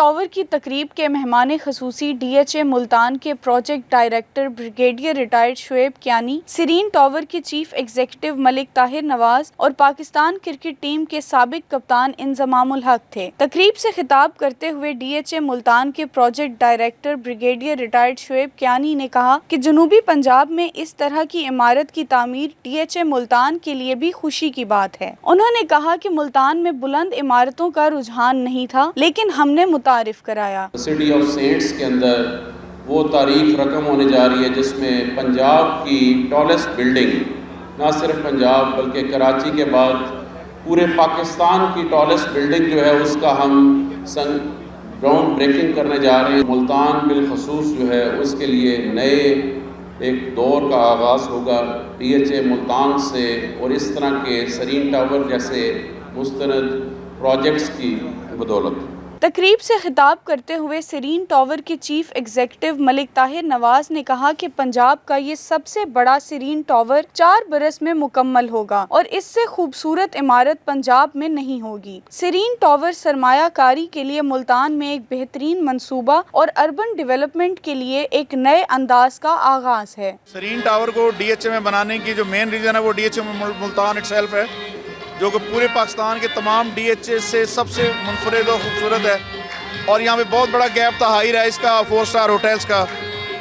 Tower کی تقریب کے مہمان خصوصی DHA ملتان کے project director brigadier retired Shoaib Kiani, Serene Tower کے چیف ایگزیکٹو ملک طاہر نواز اور پاکستان کرکٹ ٹیم کے سابق کپتان انضمام الحق تھے۔ تقریب سے خطاب کرتے ہوئے DHA ملتان کے project director brigadier retired Shoaib Kayani نے کہا کہ جنوبی پنجاب میں اس طرح کی عمارت کی تعمیر DHA ملتان کے لیے بھی خوشی کی بات ہے۔ انہوں نے کہا کہ ملتان میں بلند عمارتوں کا رجحان نہیں تھا، لیکن ہم نے متعارف کرایا۔ سٹی آف سینٹس کے اندر وہ تاریخ رقم ہونے جا رہی ہے جس میں پنجاب کی ٹالسٹ بلڈنگ، نہ صرف پنجاب بلکہ کراچی کے بعد پورے پاکستان کی ٹالسٹ بلڈنگ جو ہے اس کا ہم گراؤنڈ بریکنگ کرنے جا رہے ہیں۔ ملتان بالخصوص جو ہے اس کے لیے نئے ایک دور کا آغاز ہوگا DHA ملتان سے، اور اس طرح کے سیرین ٹاور جیسے مستند پروجیکٹس کی بدولت۔ تقریب سے خطاب کرتے ہوئے سیرین ٹاور کے چیف ایگزیکٹو ملک طاہر نواز نے کہا کہ پنجاب کا یہ سب سے بڑا سیرین ٹاور 4 برس میں مکمل ہوگا اور اس سے خوبصورت عمارت پنجاب میں نہیں ہوگی۔ سیرین ٹاور سرمایہ کاری کے لیے ملتان میں ایک بہترین منصوبہ اور اربن ڈیولپمنٹ کے لیے ایک نئے انداز کا آغاز ہے۔ سیرین ٹاور کو DHA میں بنانے کی جو مین ریزن ہے وہ DHA ملتان اٹ سیلف ہے، جو کہ پورے پاکستان کے تمام DHA سے سب سے منفرد اور خوبصورت ہے، اور یہاں پہ بہت بڑا گیپ تھا ہائی رائز کا 4 اسٹار ہوٹلز کا،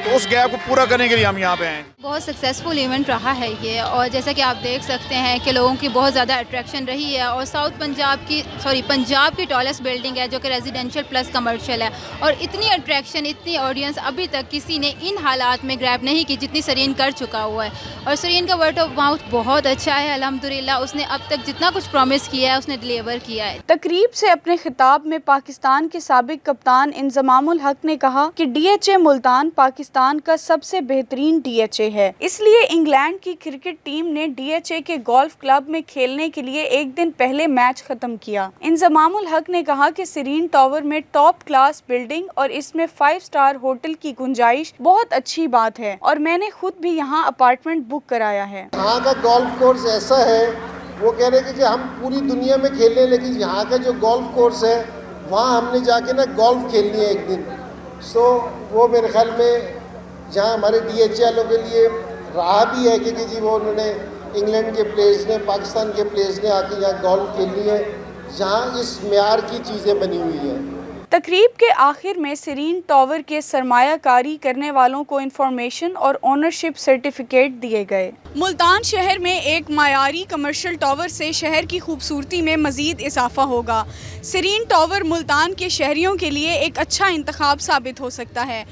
تو اس گیپ کو پورا کرنے کے لیے ہم یہاں پہ آئے ہیں۔ بہت سکسیزفل ایونٹ رہا ہے یہ، اور جیسا کہ آپ دیکھ سکتے ہیں کہ لوگوں کی بہت زیادہ اٹریکشن رہی ہے، اور پنجاب کی ٹالسٹ بلڈنگ ہے جو کہ ریزیڈینشیل پلس کمرشل ہے، اور اتنی اٹریکشن، اتنی آڈینس ابھی تک کسی نے ان حالات میں گریب نہیں کی جتنی سیرین کر چکا ہوا ہے، اور سیرین کا ورڈ آف ماؤتھ بہت اچھا ہے الحمدللہ۔ اس نے اب تک جتنا کچھ پرومس کیا ہے اس نے ڈیلیور کیا ہے۔ تقریب سے اپنے خطاب میں پاکستان کے سابق کپتان انضمام الحق نے کہا کہ DHA ملتان پاکستان کا سب سے بہترین DHA ہے، اس لیے انگلینڈ کی کرکٹ ٹیم نے DHA کے گولف کلب میں کھیلنے کے لیے ایک دن پہلے میچ ختم کیا۔ انضمام الحق نے کہا کہ سیرین ٹاور میں ٹاپ کلاس بلڈنگ اور اس میں 5 اسٹار ہوٹل کی گنجائش بہت اچھی بات ہے، اور میں نے خود بھی یہاں اپارٹمنٹ بک کرایا ہے۔ یہاں کا گولف کورس ایسا ہے، وہ کہہ رہے کہ ہم پوری دنیا میں کھیل لیں لیکن یہاں کا جو گولف کورس ہے وہاں ہم نے جا کے گولف کھیلنی ہے ایک دن۔ وہ میرے خیال میں جہاں ہمارے DHA والوں کے لیے رہا بھی ہے کہ جی وہ انہوں نے انگلینڈ کے پلیئرز نے، پاکستان کے پلیئرز نے آ کے یہاں گولف کھیلنی ہے، جہاں اس معیار کی چیزیں بنی ہوئی ہیں۔ تقریب کے آخر میں سیرین ٹاور کے سرمایہ کاری کرنے والوں کو انفارمیشن اور اونرشپ سرٹیفکیٹ دیے گئے۔ ملتان شہر میں ایک معیاری کمرشل ٹاور سے شہر کی خوبصورتی میں مزید اضافہ ہوگا۔ سیرین ٹاور ملتان کے شہریوں کے لیے ایک اچھا انتخاب ثابت ہو سکتا ہے۔